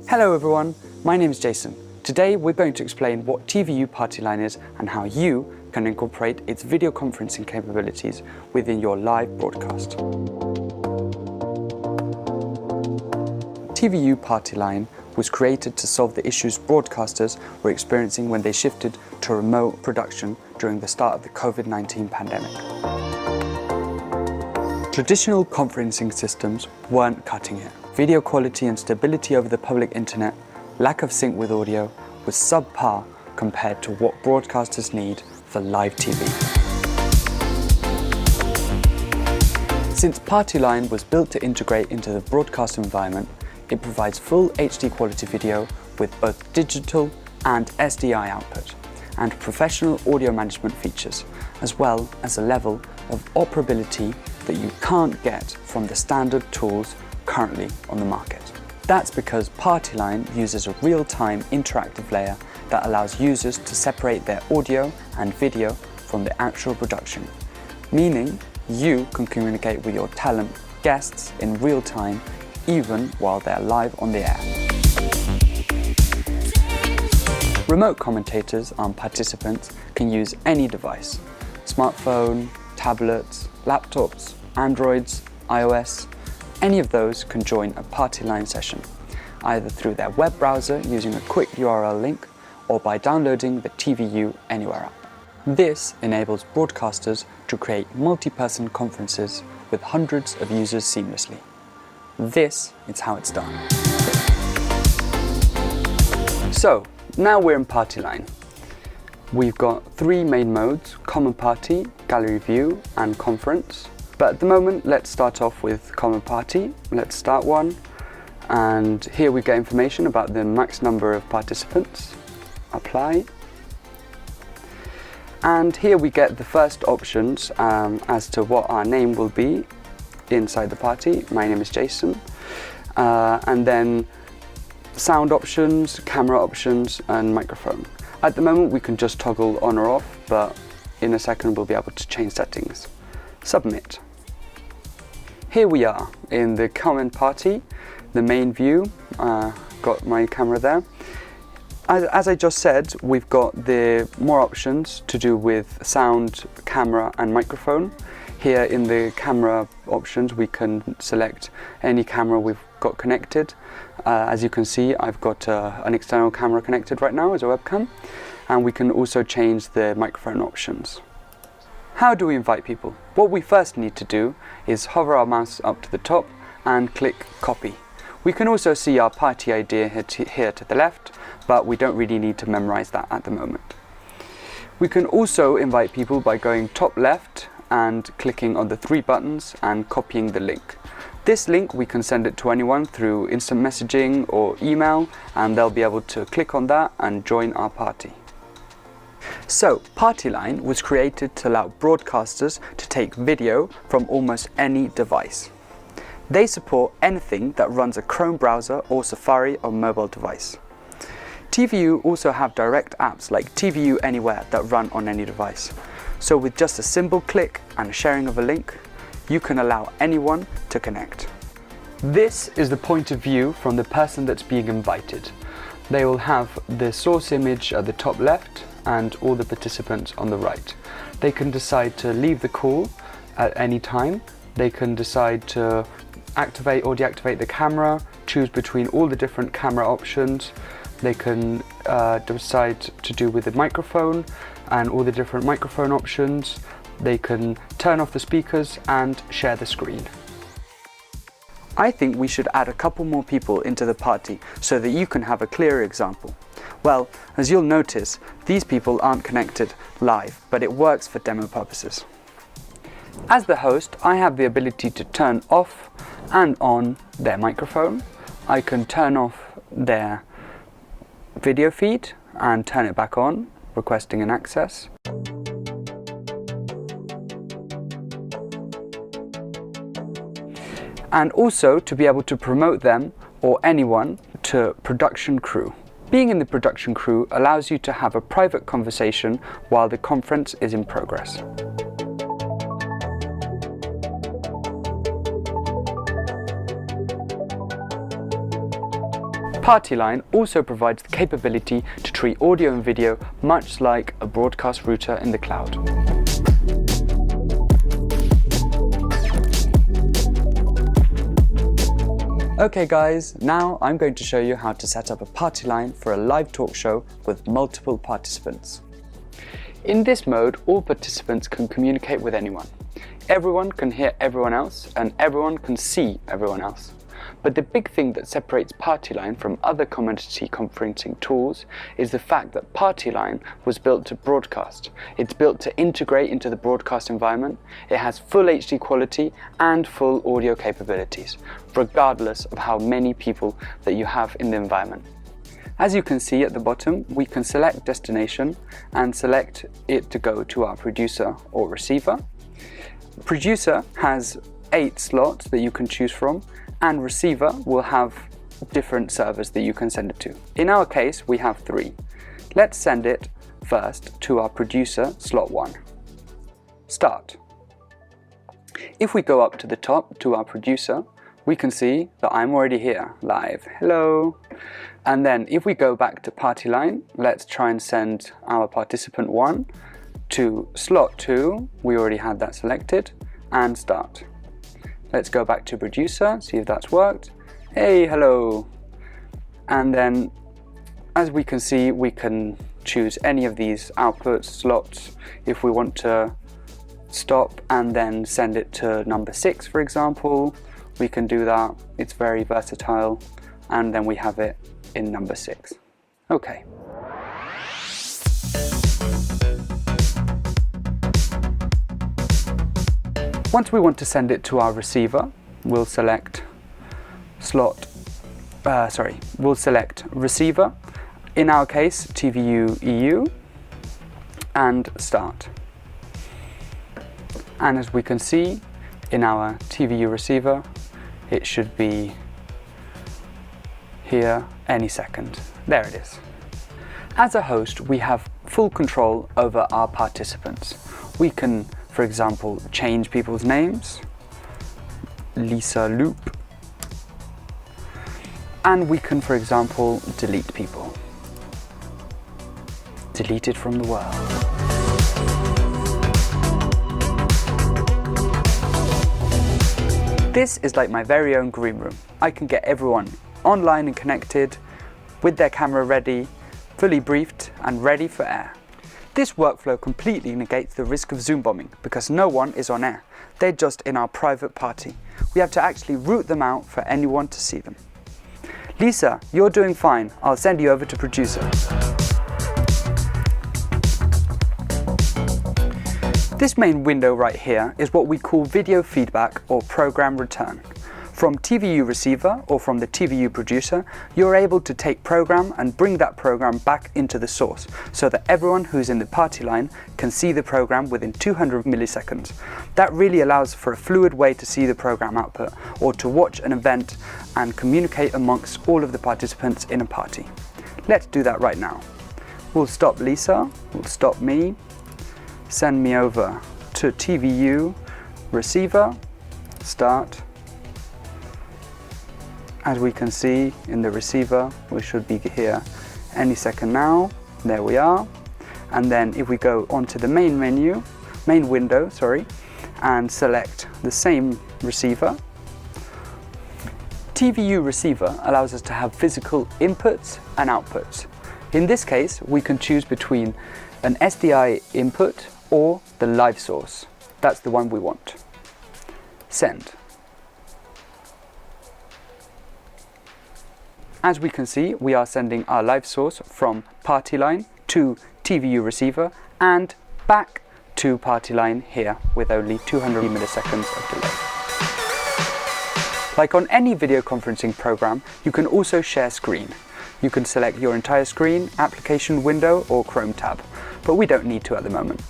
Hello everyone, my name is Jason. Today we're going to explain what TVU Party Line is and how you can incorporate its video conferencing capabilities within your live broadcast. TVU Party Line was created to solve the issues broadcasters were experiencing when they shifted to remote production during the start of the COVID-19 pandemic. Traditional conferencing systems weren't cutting it. Video quality and stability over the public internet, lack of sync with audio, was subpar compared to what broadcasters need for live TV. Since Party Line was built to integrate into the broadcast environment, it provides full HD quality video with both digital and SDI output, and professional audio management features, as well as a level of operability that you can't get from the standard tools currently on the market. That's because Party Line uses a real-time interactive layer that allows users to separate their audio and video from the actual production, meaning you can communicate with your talent guests in real time even while they're live on the air. Remote commentators and participants can use any device: smartphone, tablets, laptops, Androids, iOS. Any of those can join a Party Line session, either through their web browser using a quick URL link or by downloading the TVU Anywhere app. This enables broadcasters to create multi-person conferences with hundreds of users seamlessly. This is how it's done. So, now we're in Party Line. We've got three main modes: Common Party, Gallery View, and Conference. But at the moment, let's start off with Common Party. Let's start one. And here we get information about the max number of participants. Apply. And here we get the first options as to what our name will be inside the party. My name is Jason. And then sound options, camera options, and microphone. At the moment, we can just toggle on or off, but in a second, we'll be able to change settings. Submit. Here we are in the Common Party, the main view. Got my camera there. As I just said, we've got the more options to do with sound, camera, and microphone. Here in the camera options, we can select any camera we've got connected. As you can see, I've got an external camera connected right now as a webcam, and we can also change the microphone options. How do we invite people? What we first need to do is hover our mouse up to the top and click copy. We can also see our party idea here to the left, but we don't really need to memorize that at the moment. We can also invite people by going top left and clicking on the three buttons and copying the link. This link, we can send it to anyone through instant messaging or email, and they'll be able to click on that and join our party. So, Party Line was created to allow broadcasters to take video from almost any device. They support anything that runs a Chrome browser or Safari on mobile device. TVU also have direct apps like TVU Anywhere that run on any device. So with just a simple click and sharing of a link, you can allow anyone to connect. This is the point of view from the person that's being invited. They will have the source image at the top left and all the participants on the right. They can decide to leave the call at any time. They can decide to activate or deactivate the camera, choose between all the different camera options. They can decide to do with the microphone and all the different microphone options. They can turn off the speakers and share the screen. I think we should add a couple more people into the party so that you can have a clearer example. Well, as you'll notice, these people aren't connected live, but it works for demo purposes. As the host, I have the ability to turn off and on their microphone. I can turn off their video feed and turn it back on, requesting an access. And also to be able to promote them or anyone to production crew. Being in the production crew allows you to have a private conversation while the conference is in progress. Partyline also provides the capability to treat audio and video much like a broadcast router in the cloud. Okay guys, now I'm going to show you how to set up a party line for a live talk show with multiple participants. In this mode, all participants can communicate with anyone. Everyone can hear everyone else and everyone can see everyone else. But the big thing that separates Partyline from other commodity conferencing tools is the fact that Partyline was built to broadcast. It's built to integrate into the broadcast environment. It has full HD quality and full audio capabilities, regardless of how many people that you have in the environment. As you can see at the bottom, we can select destination and select it to go to our producer or receiver. Producer has 8 slots that you can choose from, and receiver will have different servers that you can send it to. In our case, we have 3. Let's send it first to our producer, slot 1. Start. If we go up to the top to our producer, we can see that I'm already here, live. Hello. And then if we go back to Partyline, let's try and send our participant 1 to slot 2. We already had that selected, and start. Let's go back to producer, see if that's worked. Hey, hello. And then, as we can see, we can choose any of these output slots if we want to stop and then send it to number 6, for example. We can do that. It's very versatile. And then we have it in number 6. Okay. Once we want to send it to our receiver, we'll select we'll select receiver, in our case TVU EU, and start. And as we can see in our TVU receiver, it should be here any second. There it is. As a host, we have full control over our participants. We can, for example, change people's names, Lisa Loop, and we can, for example, delete people. Deleted from the world. This is like my very own green room. I can get everyone online and connected, with their camera ready, fully briefed and ready for air. This workflow completely negates the risk of Zoom bombing because no one is on air. They're just in our private party. We have to actually route them out for anyone to see them. Lisa, you're doing fine. I'll send you over to producer. This main window right here is what we call video feedback or program return. From TVU receiver or from the TVU producer, you're able to take program and bring that program back into the source so that everyone who's in the party line can see the program within 200 milliseconds. That really allows for a fluid way to see the program output or to watch an event and communicate amongst all of the participants in a party. Let's do that right now. We'll stop Lisa, we'll stop me, send me over to TVU receiver, start. As we can see in the receiver, we should be here any second now. There we are. And then if we go onto the main window, and select the same receiver. TVU receiver allows us to have physical inputs and outputs. In this case, we can choose between an SDI input or the live source. That's the one we want. Send. As we can see, we are sending our live source from Partyline to TVU receiver and back to Partyline here with only 200 milliseconds of delay. Like on any video conferencing program, you can also share screen. You can select your entire screen, application window or Chrome tab, but we don't need to at the moment.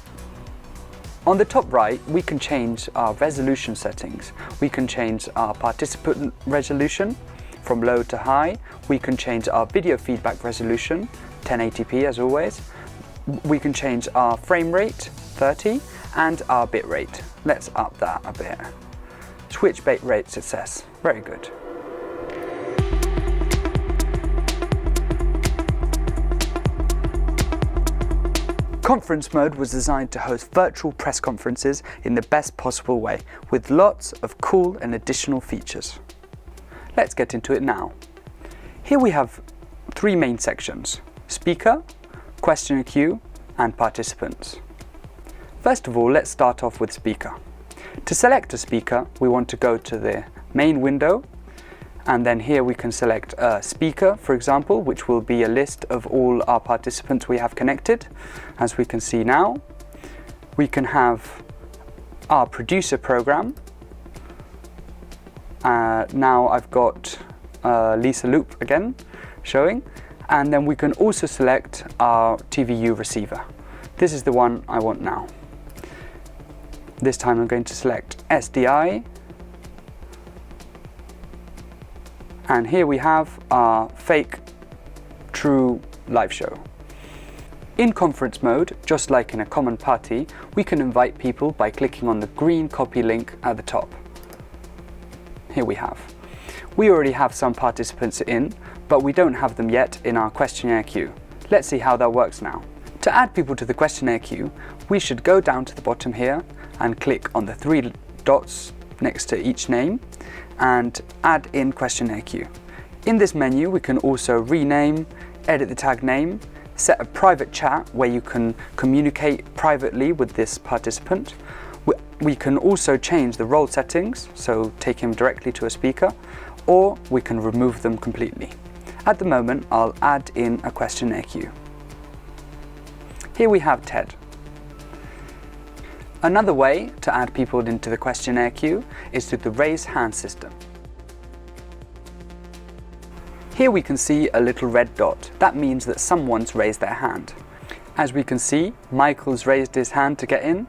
On the top right, we can change our resolution settings. We can change our participant resolution from low to high. We can change our video feedback resolution, 1080p as always. We can change our frame rate, 30, and our bit rate. Let's up that a bit. Switch bit rate success. Very good. Conference mode was designed to host virtual press conferences in the best possible way, with lots of cool and additional features. Let's get into it now. Here we have three main sections: speaker, questionnaire queue, and participants. First of all, let's start off with speaker. To select a speaker, we want to go to the main window, and then here we can select a speaker, for example, which will be a list of all our participants we have connected. As we can see now, we can have our producer program. Now I've got Lisa Loop again showing, and then we can also select our TVU receiver. This is the one I want now. This time I'm going to select SDI. And here we have our fake true live show. In conference mode, just like in a common party, we can invite people by clicking on the green copy link at the top. Here we have. We already have some participants in, but we don't have them yet in our questionnaire queue. Let's see how that works now. To add people to the questionnaire queue, we should go down to the bottom here and click on the three dots next to each name and add in questionnaire queue. In this menu, we can also rename, edit the tag name, set a private chat where you can communicate privately with this participant. We can also change the role settings, so take him directly to a speaker, or we can remove them completely. At the moment, I'll add in a questionnaire queue. Here we have Ted. Another way to add people into the questionnaire queue is through the raise hand system. Here we can see a little red dot. That means that someone's raised their hand. As we can see, Michael's raised his hand to get in,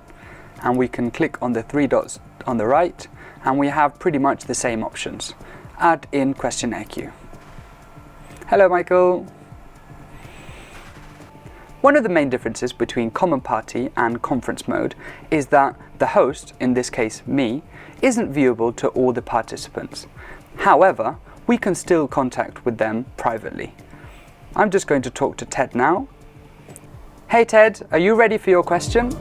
and we can click on the three dots on the right, and we have pretty much the same options. Add in questionnaire queue. Hello, Michael. One of the main differences between common party and conference mode is that the host, in this case me, isn't viewable to all the participants. However, we can still contact with them privately. I'm just going to talk to Ted now. Hey Ted, are you ready for your question?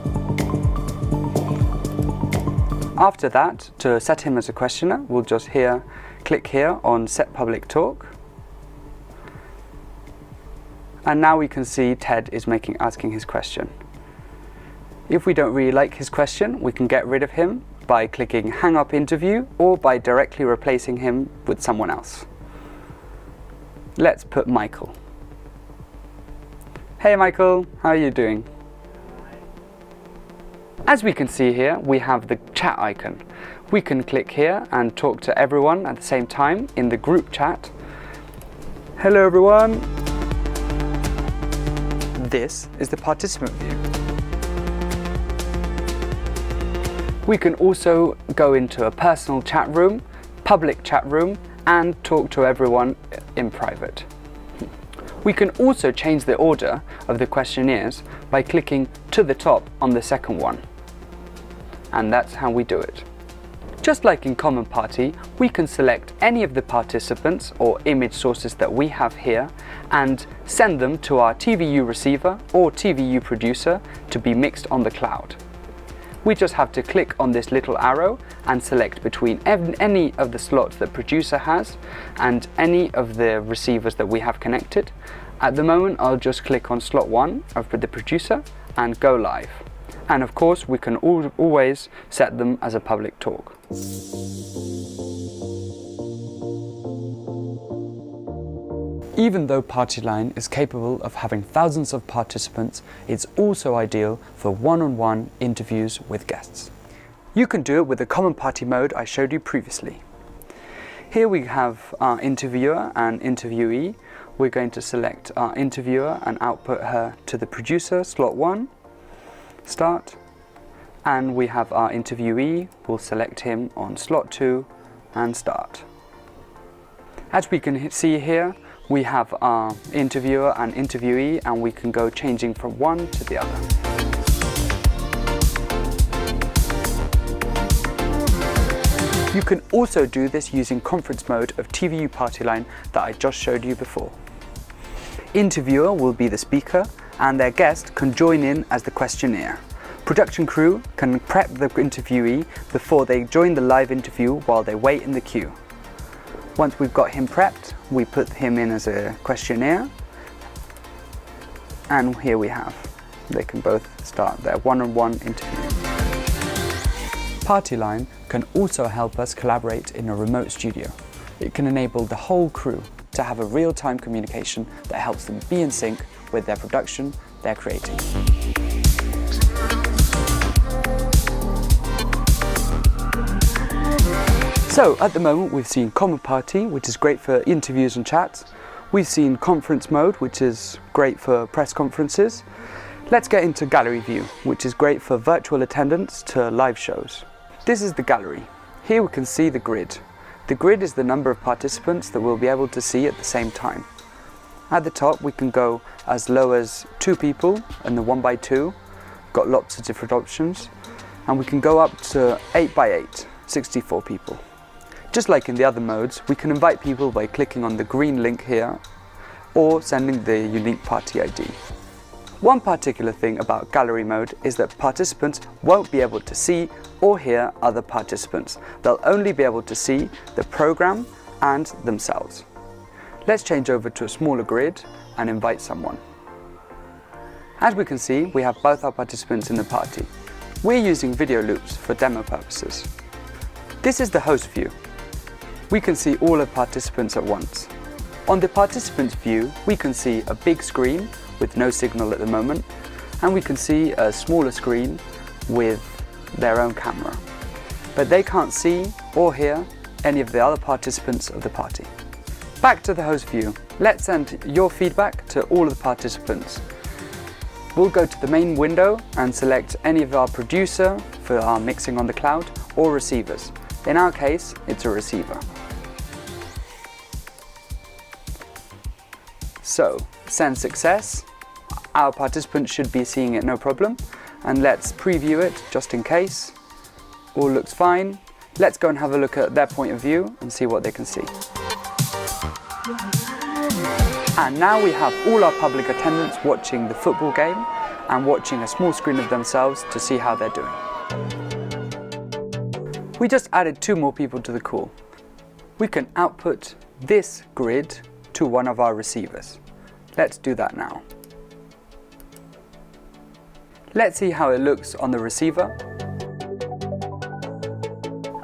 After that, to set him as a questioner, we'll just click here on Set Public Talk. And now we can see Ted is asking his question. If we don't really like his question, we can get rid of him by clicking Hang Up Interview or by directly replacing him with someone else. Let's put Michael. Hey Michael, how are you doing? As we can see here, we have the chat icon. We can click here and talk to everyone at the same time in the group chat. Hello everyone. This is the participant view. We can also go into a personal chat room, public chat room, and talk to everyone in private. We can also change the order of the questionnaires by clicking to the top on the second one. And that's how we do it. Just like in Common Party, we can select any of the participants or image sources that we have here and send them to our TVU receiver or TVU producer to be mixed on the cloud. We just have to click on this little arrow and select between any of the slots that producer has and any of the receivers that we have connected. At the moment, I'll just click on slot 1 of the producer and go live. And of course, we can always set them as a public talk. Even though Partyline is capable of having thousands of participants, it's also ideal for one-on-one interviews with guests. You can do it with the Common Party mode I showed you previously. Here we have our interviewer and interviewee. We're going to select our interviewer and output her to the producer, slot 1, start. And we have our interviewee. We'll select him on slot 2 and start. As we can see here, we have our interviewer and interviewee, and we can go changing from one to the other. You can also do this using conference mode of TVU Partyline that I just showed you before. Interviewer will be the speaker and their guest can join in as the questionnaire. Production crew can prep the interviewee before they join the live interview while they wait in the queue. Once we've got him prepped, we put him in as a questionnaire, and here we have. They can both start their one-on-one interview. Partyline can also help us collaborate in a remote studio. It can enable the whole crew to have a real-time communication that helps them be in sync with their production they're creating. So at the moment we've seen Common Party, which is great for interviews and chats. We've seen Conference Mode, which is great for press conferences. Let's get into Gallery View, which is great for virtual attendance to live shows. This is the gallery. Here we can see the grid. The grid is the number of participants that we'll be able to see at the same time. At the top we can go as low as 2 people in the 1x2, got lots of different options, and we can go up to 8x8, 64 people. Just like in the other modes, we can invite people by clicking on the green link here or sending the unique party ID. One particular thing about gallery mode is that participants won't be able to see or hear other participants. They'll only be able to see the program and themselves. Let's change over to a smaller grid and invite someone. As we can see, we have both our participants in the party. We're using video loops for demo purposes. This is the host view. We can see all of participants at once. On the participants view, we can see a big screen with no signal at the moment, and we can see a smaller screen with their own camera. But they can't see or hear any of the other participants of the party. Back to the host view. Let's send your feedback to all of the participants. We'll go to the main window and select any of our producer for our mixing on the cloud or receivers. In our case, it's a receiver. So, send success. Our participants should be seeing it no problem. And let's preview it just in case. All looks fine. Let's go and have a look at their point of view and see what they can see. And now we have all our public attendants watching the football game and watching a small screen of themselves to see how they're doing. We just added 2 more people to the call. We can output this grid to one of our receivers. Let's do that now. Let's see how it looks on the receiver.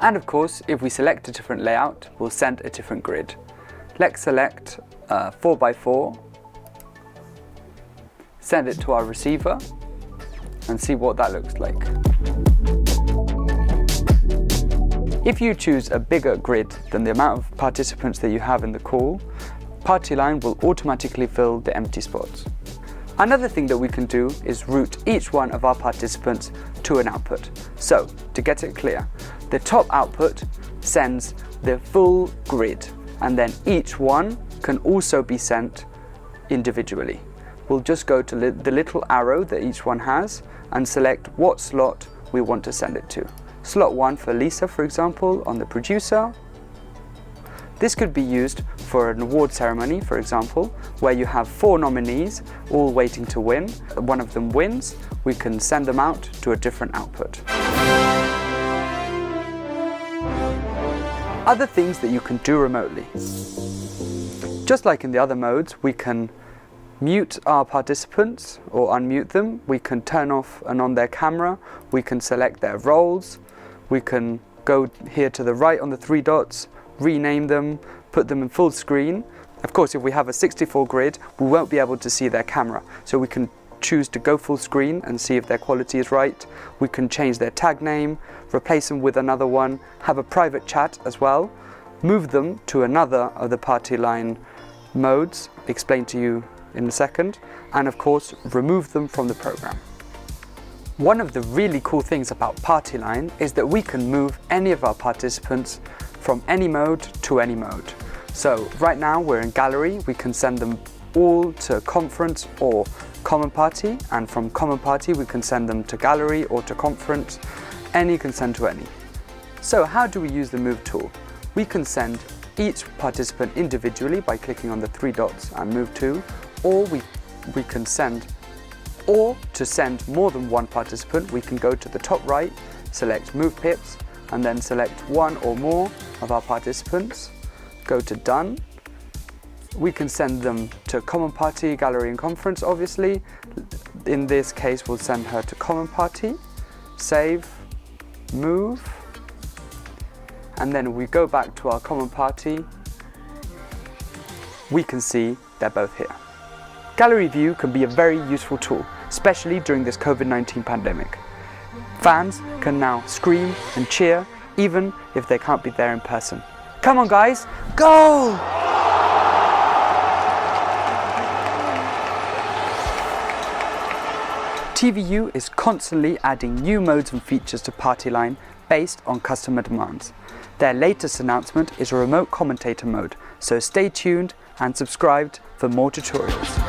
And of course, if we select a different layout, we'll send a different grid. Let's select 4x4, send it to our receiver, and see what that looks like. If you choose a bigger grid than the amount of participants that you have in the call, Partyline will automatically fill the empty spots. Another thing that we can do is route each one of our participants to an output. So, to get it clear, the top output sends the full grid, and then each one can also be sent individually. We'll just go to the little arrow that each one has and select what slot we want to send it to. Slot 1 for Lisa, for example, on the producer. This could be used for an award ceremony, for example, where you have 4 nominees all waiting to win. One of them wins, we can send them out to a different output. Other things that you can do remotely. Just like in the other modes, we can mute our participants or unmute them. We can turn off and on their camera. We can select their roles. We can go here to the right on the 3 dots, rename them, put them in full screen. Of course, if we have a 64 grid, we won't be able to see their camera. So we can choose to go full screen and see if their quality is right. We can change their tag name, replace them with another one, have a private chat as well, move them to another of the Partyline modes, explain to you in a second, and of course, remove them from the program. One of the really cool things about Partyline is that we can move any of our participants from any mode to any mode. So right now we're in gallery, we can send them all to conference or common party, and from common party we can send them to gallery or to conference. Any can send to any. So how do we use the move tool? We can send each participant individually by clicking on the 3 dots and move to, or we can send Or to send more than one participant, we can go to the top right, select Move Pips, and then select one or more of our participants. Go to Done. We can send them to Common Party, Gallery and Conference, obviously. In this case, we'll send her to Common Party. Save, Move, and then we go back to our Common Party. We can see they're both here. Gallery View can be a very useful tool, especially during this COVID-19 pandemic. Fans can now scream and cheer, even if they can't be there in person. Come on guys, go! TVU is constantly adding new modes and features to Partyline based on customer demands. Their latest announcement is a remote commentator mode, so stay tuned and subscribed for more tutorials.